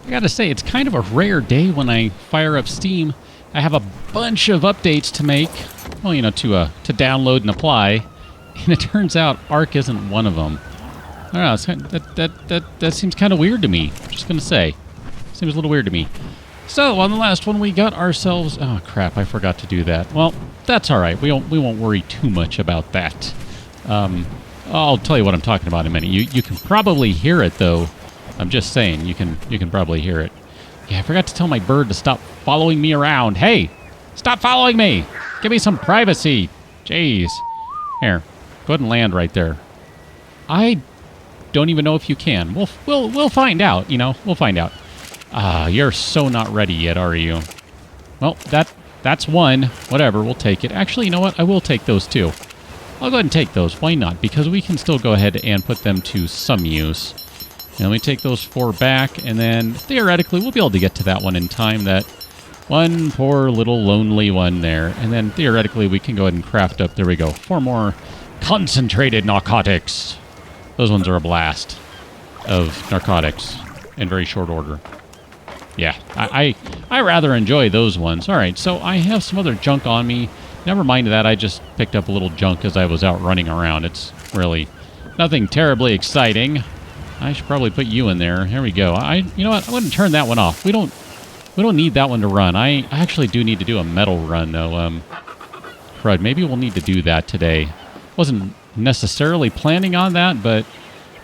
I gotta say, it's kind of a rare day when I fire up Steam. I have a bunch of updates to make, well, you know, to download and apply, and it turns out Ark isn't one of them. I don't know, it's kind of, that seems kind of weird to me. I'm just gonna say, seems a little weird to me. So on the last one, we got ourselves. Oh crap! I forgot to do that. Well, that's all right. We won't worry too much about that. I'll tell you what I'm talking about in a minute. You can probably hear it though. I'm just saying, you can probably hear it. Yeah, I forgot to tell my bird to stop following me around. Hey, stop following me! Give me some privacy. Jeez. Here, go ahead and land right there. I don't even know if you can. We'll find out. You know, we'll find out. You're so not ready yet, are you? Well, that's one. Whatever, we'll take it. Actually, you know what? I will take those too. I'll go ahead and take those. Why not? Because we can still go ahead and put them to some use. And we take those 4 back, and then theoretically we'll be able to get to that one in time. That one poor little lonely one there. And then theoretically we can go ahead and craft up, there we go, 4 more concentrated narcotics. Those ones are a blast of narcotics in very short order. Yeah, I rather enjoy those ones. All right, so I have some other junk on me. Never mind that, I just picked up a little junk as I was out running around. It's really nothing terribly exciting. I should probably put you in there. Here we go. You know what? I wouldn't turn that one off. We don't need that one to run. I actually do need to do a metal run though. Crud, maybe we'll need to do that today. Wasn't necessarily planning on that, but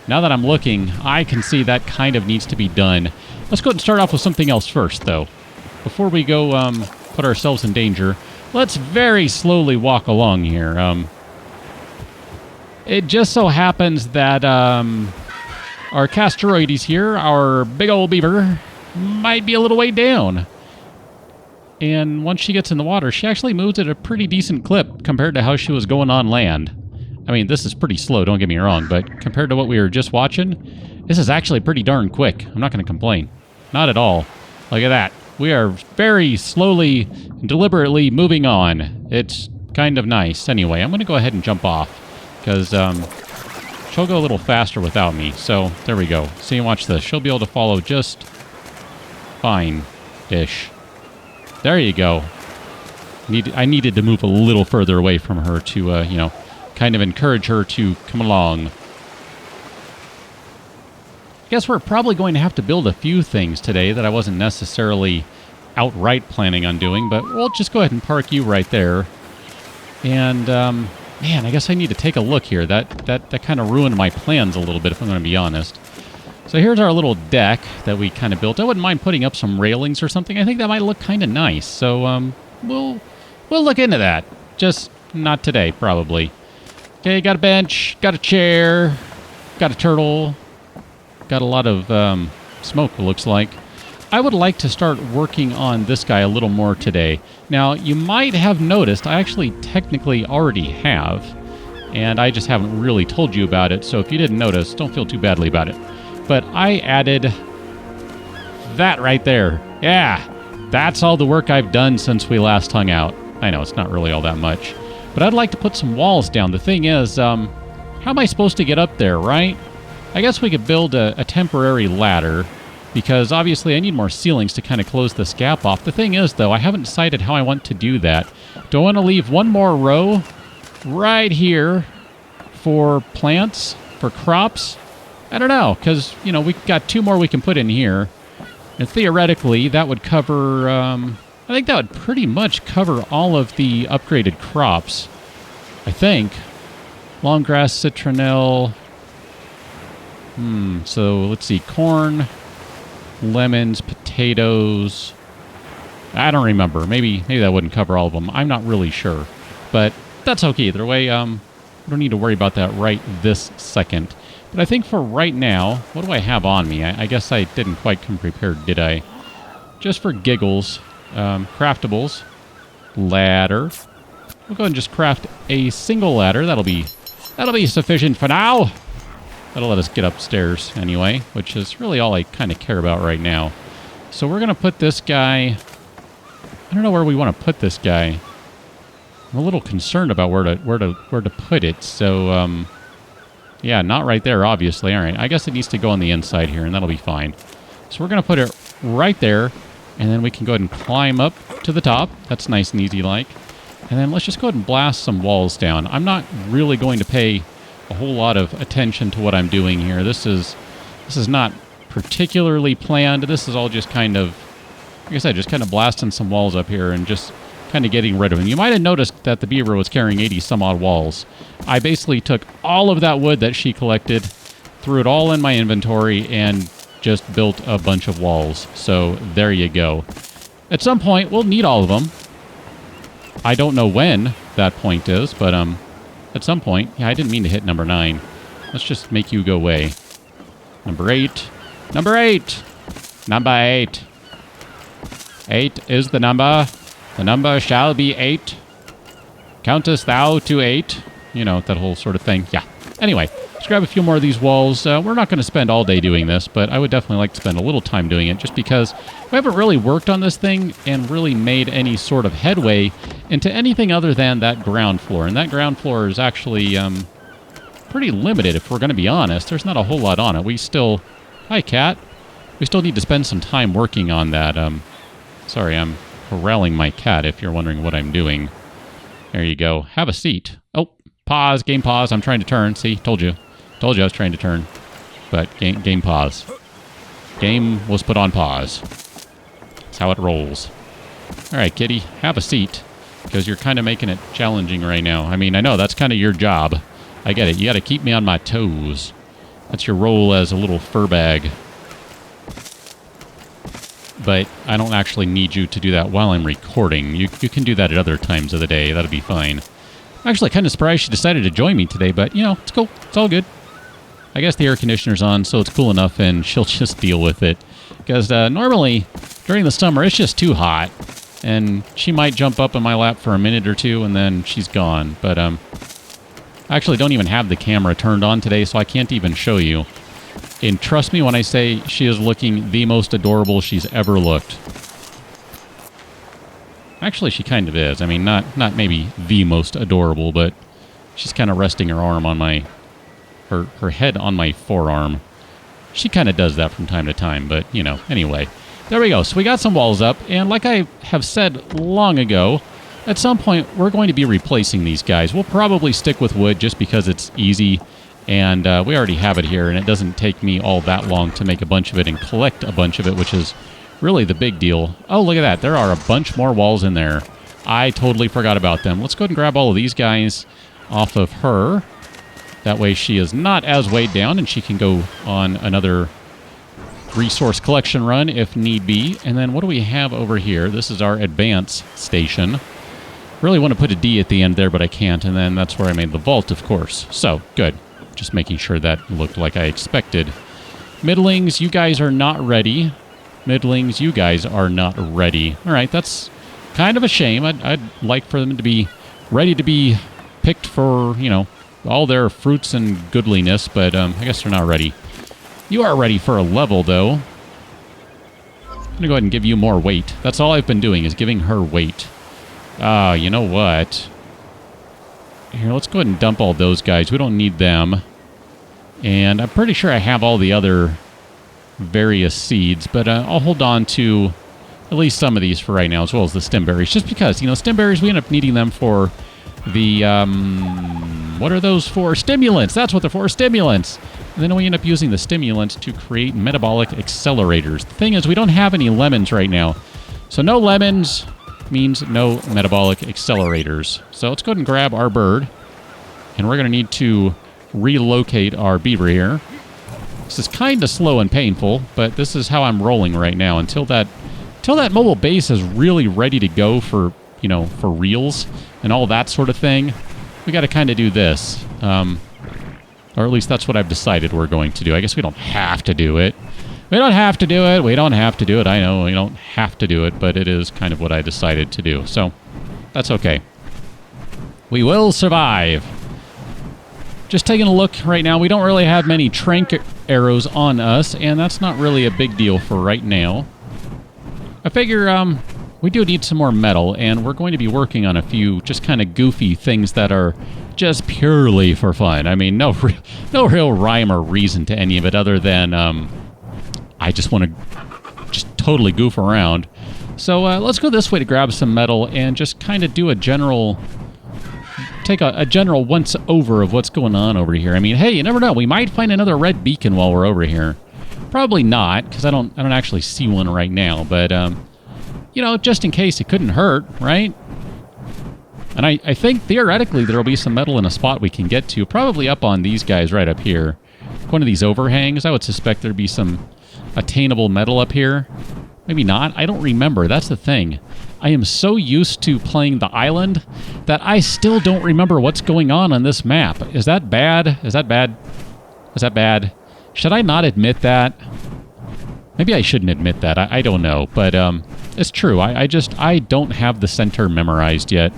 now that I'm looking, I can see that kind of needs to be done. Let's go ahead and start off with something else first, though. Before we go put ourselves in danger, let's very slowly walk along here. It just so happens that our Castroides here, our big old beaver, might be a little way down. And once she gets in the water, she actually moves at a pretty decent clip compared to how she was going on land. I mean, this is pretty slow, don't get me wrong, but compared to what we were just watching, this is actually pretty darn quick. I'm not going to complain. Not at all. Look at that. We are very slowly and deliberately moving on. It's kind of nice. Anyway, I'm going to go ahead and jump off because she'll go a little faster without me. So there we go. See, watch this. She'll be able to follow just fine-ish. There you go. I needed to move a little further away from her to, you know, kind of encourage her to come along. Guess we're probably going to have to build a few things today that I wasn't necessarily outright planning on doing, but we'll just go ahead and park you right there. And, man, I guess I need to take a look here. That kind of ruined my plans a little bit, if I'm going to be honest. So here's our little deck that we kind of built. I wouldn't mind putting up some railings or something. I think that might look kind of nice. So, we'll look into that. Just not today, probably. Okay, got a bench, got a chair, got a turtle, got a lot of smoke, it looks like. I would like to start working on this guy a little more today. Now, you might have noticed, I actually technically already have, and I just haven't really told you about it, so if you didn't notice, don't feel too badly about it. But I added that right there. Yeah, that's all the work I've done since we last hung out. I know, it's not really all that much. But I'd like to put some walls down. The thing is, how am I supposed to get up there, right? I guess we could build a temporary ladder, because obviously I need more ceilings to kind of close this gap off. The thing is, though, I haven't decided how I want to do that. Do I want to leave one more row right here for plants, for crops? I don't know, because, you know, we've got 2 more we can put in here. And theoretically, that would cover, I think that would pretty much cover all of the upgraded crops. I think. Long grass, citronelle. So let's see. Corn, lemons, potatoes. I don't remember. Maybe that wouldn't cover all of them. I'm not really sure. But that's okay either way. We don't need to worry about that right this second. But I think for right now, what do I have on me? I guess I didn't quite come prepared, did I? Just for giggles. Craftables. Ladder. We'll go ahead and just craft a single ladder. That'll be sufficient for now. That'll let us get upstairs anyway, which is really all I kind of care about right now. So we're going to put this guy... I don't know where we want to put this guy. I'm a little concerned about where to put it. So, yeah, not right there, obviously. All right, I guess it needs to go on the inside here, and that'll be fine. So we're going to put it right there. And then we can go ahead and climb up to the top. That's nice and easy like. And then let's just go ahead and blast some walls down. I'm not really going to pay a whole lot of attention to what I'm doing here. This is not particularly planned. This is all just kind of, like I said, just kind of blasting some walls up here and just kind of getting rid of them. You might have noticed that the beaver was carrying 80 some odd walls. I basically took all of that wood that she collected, threw it all in my inventory, and just built a bunch of walls. So there you go. At some point, we'll need all of them. I don't know when that point is, but at some point. Yeah, I didn't mean to hit number 9. Let's just make you go away. Number 8. Number 8! Number 8. 8 is the number. The number shall be 8. Countest thou to 8. You know, that whole sort of thing. Yeah. Anyway, let's grab a few more of these walls. We're not going to spend all day doing this, but I would definitely like to spend a little time doing it just because we haven't really worked on this thing and really made any sort of headway into anything other than that ground floor. And that ground floor is actually pretty limited, if we're going to be honest. There's not a whole lot on it. We still... Hi, cat. We still need to spend some time working on that. Sorry, I'm corralling my cat, if you're wondering what I'm doing. There you go. Have a seat. Oh, pause. Game pause. I'm trying to turn. See? Told you. Told you I was trying to turn. But game pause. Game was put on pause. That's how it rolls. All right, kitty. Have a seat. Because you're kind of making it challenging right now. I mean, I know that's kind of your job. I get it. You got to keep me on my toes. That's your role as a little fur bag. But I don't actually need you to do that while I'm recording. You can do that at other times of the day. That'll be fine. I'm actually kind of surprised she decided to join me today, but, you know, it's cool. It's all good. I guess the air conditioner's on, so it's cool enough, and she'll just deal with it. Because normally, during the summer, it's just too hot. And she might jump up in my lap for a minute or two, and then she's gone. But, I actually don't even have the camera turned on today, so I can't even show you. And trust me when I say she is looking the most adorable she's ever looked. Actually, she kind of is. I mean, not maybe the most adorable, but she's kind of resting her arm on my... Her head on my forearm. She kind of does that from time to time, but, you know, anyway. There we go. So we got some walls up, and like I have said long ago, at some point, we're going to be replacing these guys. We'll probably stick with wood just because it's easy, and we already have it here, and it doesn't take me all that long to make a bunch of it and collect a bunch of it, which is really the big deal. Oh, look at that. There are a bunch more walls in there. I totally forgot about them. Let's go ahead and grab all of these guys off of her. That way she is not as weighed down, and she can go on another resource collection run if need be. And then what do we have over here? This is our advance station. Really want to put a D at the end there, but I can't. And then that's where I made the vault, of course. So, good. Just making sure that looked like I expected. Middlings, you guys are not ready. Middlings, you guys are not ready. All right, that's kind of a shame. I'd like for them to be ready to be picked for, you know, all their fruits and goodliness, but I guess they're not ready. You are ready for a level, though. I'm going to go ahead and give you more weight. That's all I've been doing, is giving her weight. Ah, you know what? Here, let's go ahead and dump all those guys. We don't need them. And I'm pretty sure I have all the other various seeds, but I'll hold on to at least some of these for right now, as well as the stem berries, just because, you know, stem berries, we end up needing them for the, what are those for? Stimulants! That's what they're for, stimulants! And then we end up using the stimulants to create metabolic accelerators. The thing is, we don't have any lemons right now. So no lemons means no metabolic accelerators. So let's go ahead and grab our bird. And we're going to need to relocate our beaver here. This is kind of slow and painful, but this is how I'm rolling right now. Until that mobile base is really ready to go for, you know, for reals and all that sort of thing, we got to kind of do this. Or at least that's what I've decided we're going to do. I guess we don't have to do it. We don't have to do it. We don't have to do it. I know we don't have to do it, but it is kind of what I decided to do. So that's okay. We will survive. Just taking a look right now. We don't really have many trank arrows on us, and that's not really a big deal for right now. I figure we do need some more metal, and we're going to be working on a few just kind of goofy things that are just purely for fun. I mean, no real rhyme or reason to any of it other than I just want to just totally goof around. So let's go this way to grab some metal and just kind of do a general... take a general once-over of what's going on over here. I mean, hey, you never know. We might find another red beacon while we're over here. Probably not, because I don't actually see one right now. But, you know, just in case, it couldn't hurt, right? And I think, theoretically, there will be some metal in a spot we can get to. Probably up on these guys right up here. One of these overhangs. I would suspect there'd be some attainable metal up here. Maybe not. I don't remember. That's the thing. I am so used to playing the island that I still don't remember what's going on this map. Is that bad? Is that bad? Is that bad? Should I not admit that? Maybe I shouldn't admit that. I don't know. But it's true. I don't have the center memorized yet.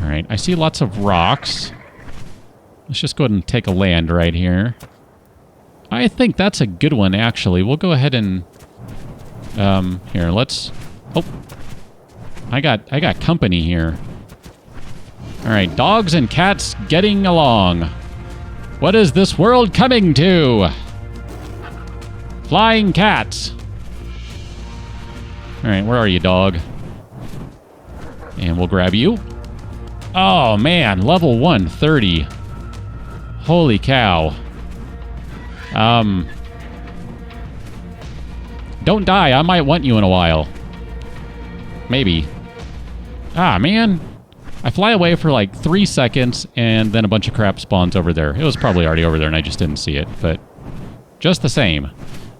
All right. I see lots of rocks. Let's just go ahead and take a land right here. I think that's a good one, actually. We'll go ahead and... here, let's... Oh. I got company here. Alright, dogs and cats getting along. What is this world coming to? Flying cats. Alright, where are you, dog? And we'll grab you. Oh, man, level 130. Holy cow. Don't die. I might want you in a while. Maybe. Ah, man. I fly away for like 3 seconds, and then a bunch of crap spawns over there. It was probably already over there, and I just didn't see it. But just the same,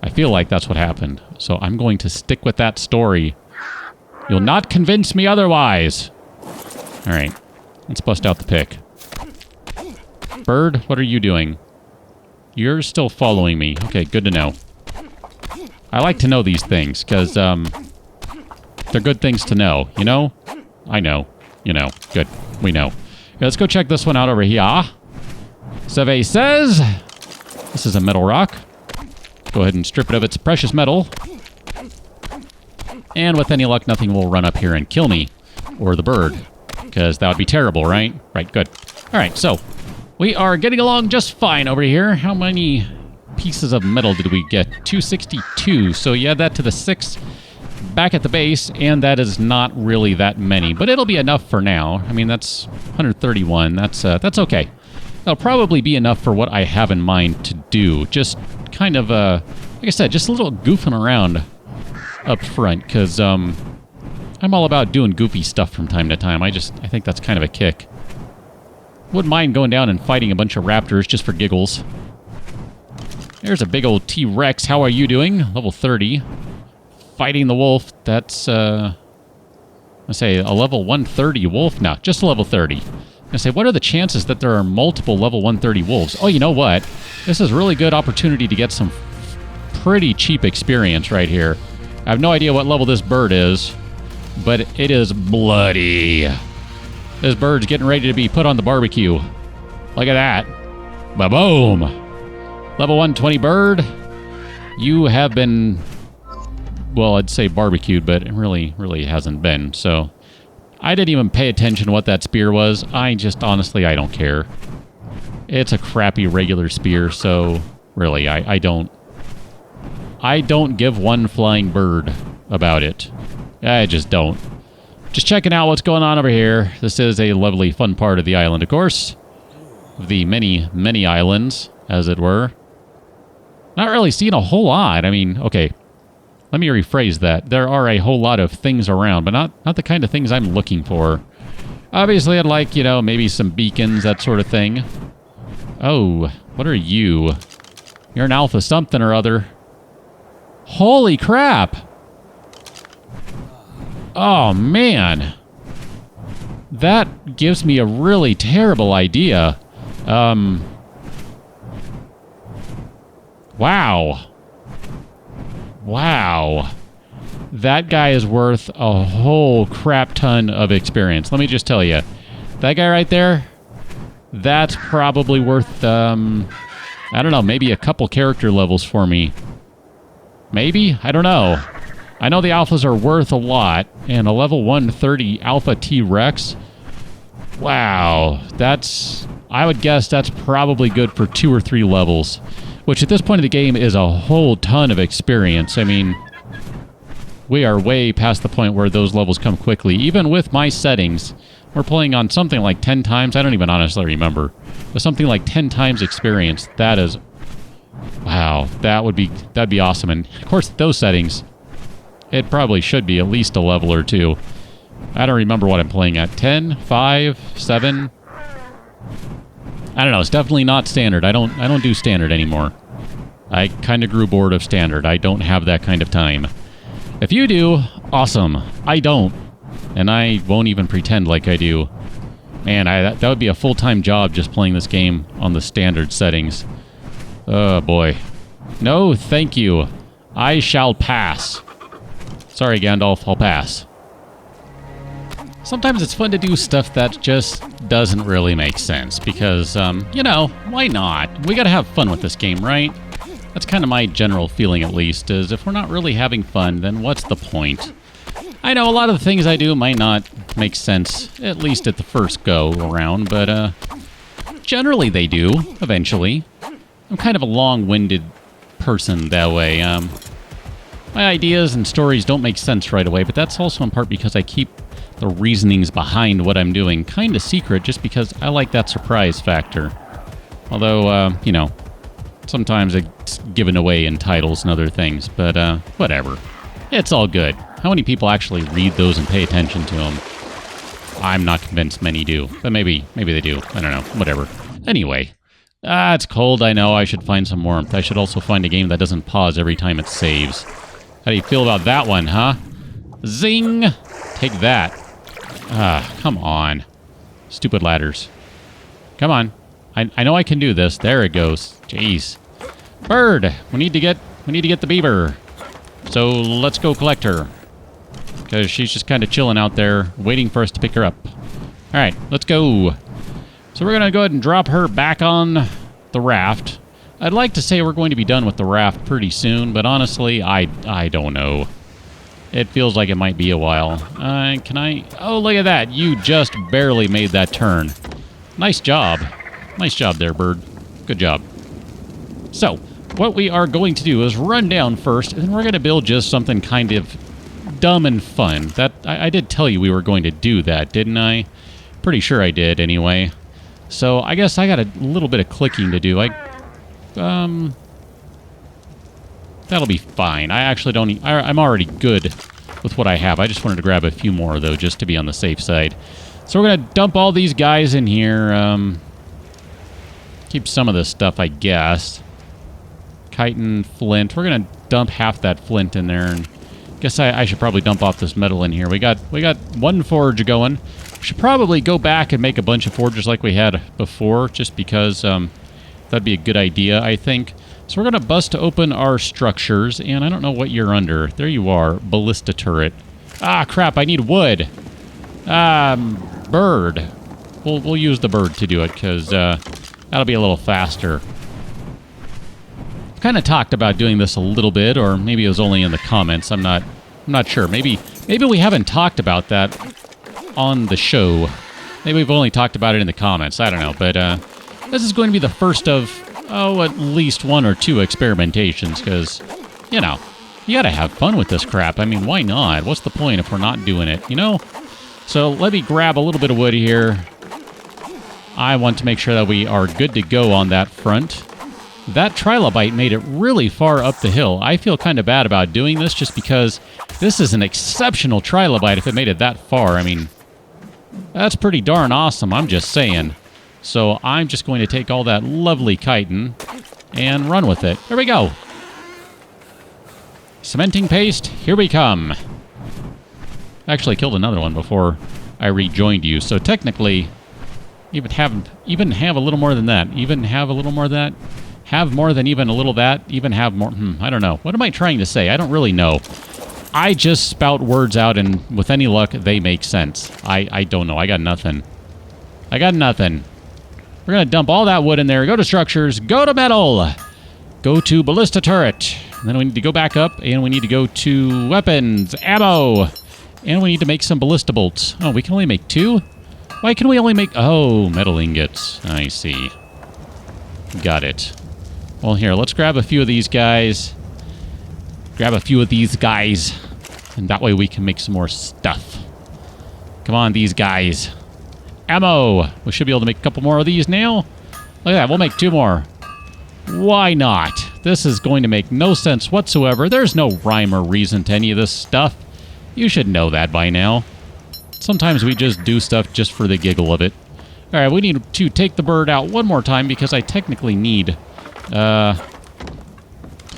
I feel like that's what happened. So I'm going to stick with that story. You'll not convince me otherwise. All right. Let's bust out the pick. Bird, what are you doing? You're still following me. Okay, good to know. I like to know these things, because, they're good things to know, you know? I know. You know. Good. We know. Okay, let's go check this one out over here. Survey says... This is a metal rock. Go ahead and strip it of its precious metal. And with any luck, nothing will run up here and kill me. Or the bird. Because that would be terrible, right? Right, good. Alright, so... we are getting along just fine over here. How many pieces of metal did we get? 262. So you add that to the 6 back at the base, and that is not really that many. But it'll be enough for now. I mean, that's 131. That's okay. That'll probably be enough for what I have in mind to do. Just kind of, like I said, just a little goofing around up front. Because I'm all about doing goofy stuff from time to time. I think that's kind of a kick. Wouldn't mind going down and fighting a bunch of raptors just for giggles. There's a big old T-Rex. How are you doing? Level 30. Fighting the wolf. That's, let's say, a level 130 wolf? No, just a level 30. I say, what are the chances that there are multiple level 130 wolves? Oh, you know what? This is a really good opportunity to get some pretty cheap experience right here. I have no idea what level this bird is, but it is bloody. This bird's getting ready to be put on the barbecue. Look at that. Ba-boom. Level 120 bird. You have been, well, I'd say barbecued, but it really hasn't been. So I didn't even pay attention to what that spear was. Honestly, I don't care. It's a crappy regular spear, so really, I don't give one flying bird about it. I just don't. Just checking out what's going on over here. This is a lovely, fun part of the island, of course. The many, many islands, as it were. Not really seeing a whole lot. I mean, okay. Let me rephrase that. There are a whole lot of things around, but not the kind of things I'm looking for. Obviously, I'd like, you know, maybe some beacons, that sort of thing. Oh, what are you? You're an alpha something or other. Holy crap! Oh, man. That gives me a really terrible idea. Wow. Wow. That guy is worth a whole crap ton of experience. Let me just tell you. That guy right there, that's probably worth, I don't know, maybe a couple character levels for me. Maybe? I don't know. I know the alphas are worth a lot, and a level 130 alpha T-Rex, wow, I would guess that's probably good for 2 or 3 levels. Which at this point of the game is a whole ton of experience. I mean, we are way past the point where those levels come quickly. Even with my settings, we're playing on something like 10 times. I don't even honestly remember. But something like 10 times experience. That is... Wow, that'd be awesome. And of course, those settings, it probably should be at least a level or two. I don't remember what I'm playing at. 10, 5, 7. I don't know. It's definitely not standard. I don't do standard anymore. I kind of grew bored of standard. I don't have that kind of time. If you do, awesome. I don't. And I won't even pretend like I do. Man, that would be a full-time job just playing this game on the standard settings. Oh, boy. No, thank you. I shall pass. Sorry, Gandalf, I'll pass. Sometimes it's fun to do stuff that just doesn't really make sense because, you know, why not? We gotta have fun with this game, right? That's kind of my general feeling, at least, is if we're not really having fun, then what's the point? I know a lot of the things I do might not make sense, at least at the first go around, but, generally they do, eventually. I'm kind of a long-winded person that way. My ideas and stories don't make sense right away, but that's also in part because I keep the reasonings behind what I'm doing kind of secret just because I like that surprise factor. Although, you know, sometimes it's given away in titles and other things, but whatever. It's all good. How many people actually read those and pay attention to them? I'm not convinced many do, but maybe they do. I don't know. Whatever. Anyway. It's cold, I know. I should find some warmth. I should also find a game that doesn't pause every time it saves. How do you feel about that one, huh? Zing! Take that. Come on. Stupid ladders. Come on. I know I can do this. There it goes. Jeez. Bird! We need to get the beaver. So let's go collect her. Because she's just kind of chilling out there, waiting for us to pick her up. Alright, let's go. So we're going to go ahead and drop her back on the raft. I'd like to say we're going to be done with the raft pretty soon, but honestly, I don't know. It feels like it might be a while. Can I... Oh, look at that. You just barely made that turn. Nice job. Nice job there, bird. Good job. So, what we are going to do is run down first, and then we're going to build just something kind of dumb and fun. That I did tell you we were going to do that, didn't I? Pretty sure I did, anyway. So, I guess I got a little bit of clicking to do. That'll be fine. I actually don't... I'm already good with what I have. I just wanted to grab a few more, though, just to be on the safe side. So we're going to dump all these guys in here. Keep some of this stuff, I guess. Chitin, flint. We're going to dump half that flint in there. And guess I should probably dump off this metal in here. We got one forge going. We should probably go back and make a bunch of forges like we had before, just because that'd be a good idea, I think. So we're going to bust open our structures, and I don't know what you're under. There you are, Ballista turret. Ah, crap, I need wood. Bird. We'll use the bird to do it, because that'll be a little faster. I've kind of talked about doing this a little bit, or maybe it was only in the comments. I'm not sure. Maybe we haven't talked about that on the show. Maybe we've only talked about it in the comments. I don't know, but this is going to be the first of, at least one or two experimentations, because, you know, you gotta have fun with this crap. I mean, why not? What's the point if we're not doing it, you know? So let me grab a little bit of wood here. I want to make sure that we are good to go on that front. That trilobite made it really far up the hill. I feel kind of bad about doing this just because this is an exceptional trilobite if it made it that far. I mean, that's pretty darn awesome, I'm just saying. So I'm just going to take all that lovely chitin and run with it. Here we go. Cementing paste, here we come. Actually killed another one before I rejoined you, so technically even have a little more than that. Even have a little more than that. Have more than even a little that. Even have more. I don't know. What am I trying to say? I don't really know. I just spout words out, and with any luck, they make sense. I don't know. I got nothing. I got nothing. We're going to dump all that wood in there. Go to structures. Go to metal. Go to ballista turret. And then we need to go back up, and we need to go to weapons, ammo. And we need to make some ballista bolts. Oh, we can only make 2? Why can we only make... Oh, metal ingots. I see. Got it. Well, here, let's grab a few of these guys. Grab a few of these guys. And that way we can make some more stuff. Come on, these guys. Ammo! We should be able to make a couple more of these now. Look at that, we'll make 2 more. Why not? This is going to make no sense whatsoever. There's no rhyme or reason to any of this stuff. You should know that by now. Sometimes we just do stuff just for the giggle of it. Alright, we need to take the bird out one more time because I technically need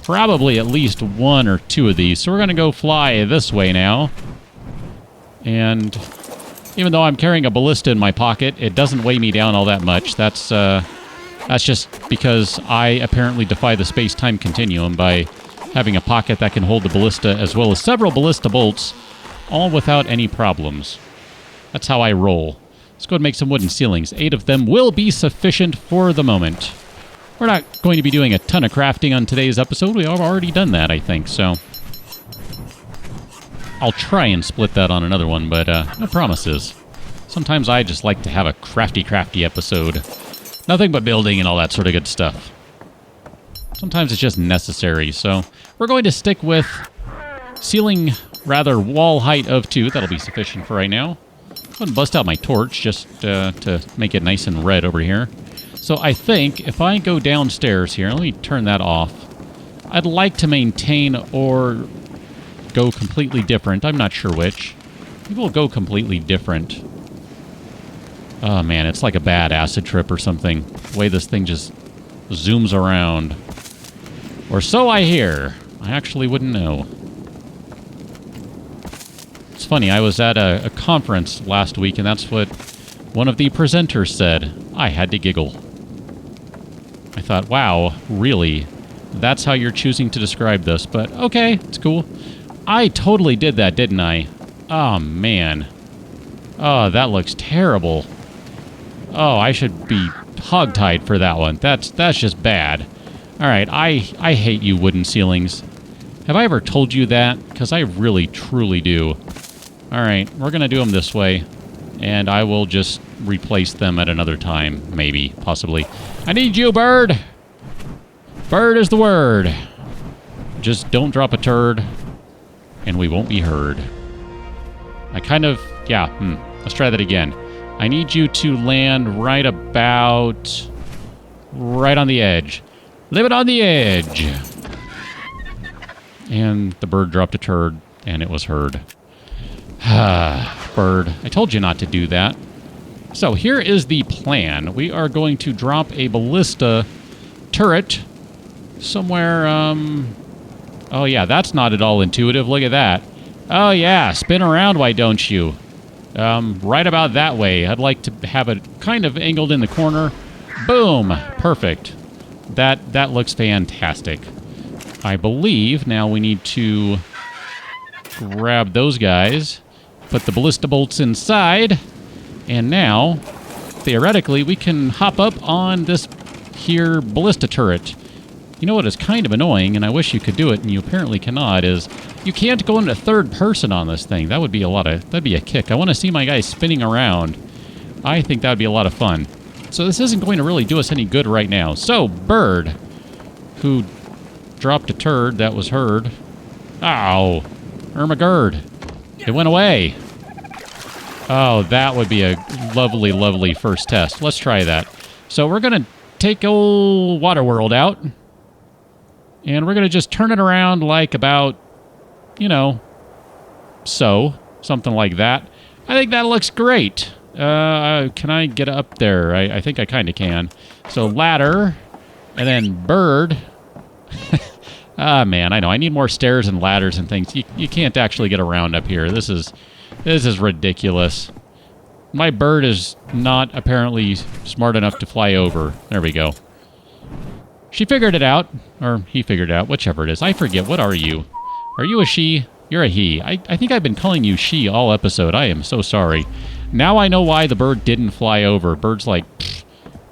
probably at least 1 or 2 of these. So we're going to go fly this way now. And even though I'm carrying a ballista in my pocket, it doesn't weigh me down all that much. That's just because I apparently defy the space-time continuum by having a pocket that can hold the ballista as well as several ballista bolts, all without any problems. That's how I roll. Let's go and make some wooden ceilings. 8 of them will be sufficient for the moment. We're not going to be doing a ton of crafting on today's episode. We have already done that, I think, so I'll try and split that on another one, but no promises. Sometimes I just like to have a crafty episode. Nothing but building and all that sort of good stuff. Sometimes it's just necessary, so we're going to stick with ceiling, rather wall height of 2. That'll be sufficient for right now. I'm going to bust out my torch just to make it nice and red over here. So I think if I go downstairs here, let me turn that off. I'd like to maintain or go completely different. I'm not sure which. Maybe we'll go completely different. Oh man, it's like a bad acid trip or something. The way this thing just zooms around. Or so I hear. I actually wouldn't know. It's funny, I was at a conference last week, and that's what one of the presenters said. I had to giggle. I thought, wow, really? That's how you're choosing to describe this, but okay, it's cool. I totally did that, didn't I? Oh, man. Oh, that looks terrible. Oh, I should be hogtied for that one. That's just bad. Alright, I hate you wooden ceilings. Have I ever told you that? Because I really, truly do. Alright, we're going to do them this way. And I will just replace them at another time. Maybe, possibly. I need you, bird! Bird is the word. Just don't drop a turd, and we won't be heard. I kind of... Yeah, let's try that again. I need you to land right about... right on the edge. Leave it on the edge! And the bird dropped a turd, and it was heard. Bird. I told you not to do that. So, here is the plan. We are going to drop a ballista turret somewhere, Oh, yeah, that's not at all intuitive. Look at that. Oh, yeah, spin around, why don't you? Right about that way. I'd like to have it kind of angled in the corner. Boom! Perfect. That looks fantastic. I believe now we need to grab those guys, put the ballista bolts inside, and now, theoretically, we can hop up on this here ballista turret. You know what is kind of annoying, and I wish you could do it, and you apparently cannot, is you can't go into third person on this thing. That would be that'd be a kick. I want to see my guy spinning around. I think that would be a lot of fun. So this isn't going to really do us any good right now. So, bird, who dropped a turd that was heard. Ow. Ermagerd. It went away. Oh, that would be a lovely, lovely first test. Let's try that. So we're going to take old Waterworld out. And we're going to just turn it around like about, you know, so. Something like that. I think that looks great. Can I get up there? I think I kind of can. So ladder, and then bird. Ah, man, I know. I need more stairs and ladders and things. You can't actually get around up here. This is ridiculous. My bird is not apparently smart enough to fly over. There we go. She figured it out. Or he figured it out, whichever it is. I forget. What are you? Are you a she? You're a he. I think I've been calling you she all episode. I am so sorry. Now I know why the bird didn't fly over. Bird's like,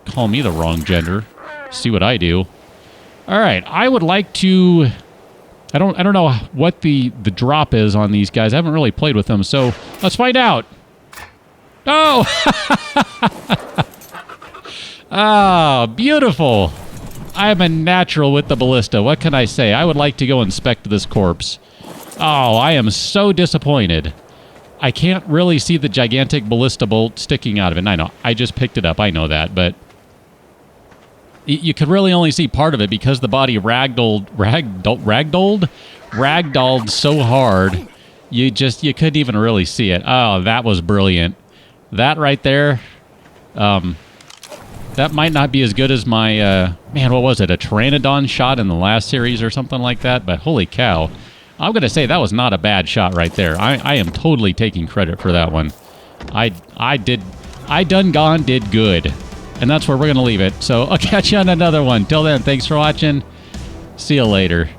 call me the wrong gender. See what I do. All right, I would like to... I don't know what the drop is on these guys. I haven't really played with them, so let's find out. Oh! Ah, beautiful. I'm a natural with the ballista. What can I say? I would like to go inspect this corpse. Oh, I am so disappointed. I can't really see the gigantic ballista bolt sticking out of it. And I know. I just picked it up. I know that. But you could really only see part of it because the body ragdolled so hard. You couldn't even really see it. Oh, that was brilliant. That right there, that might not be as good as my, man, what was it? A Pteranodon shot in the last series or something like that? But holy cow. I'm going to say that was not a bad shot right there. I am totally taking credit for that one. I done did good. And that's where we're going to leave it. So I'll catch you on another one. Till then, thanks for watching. See you later.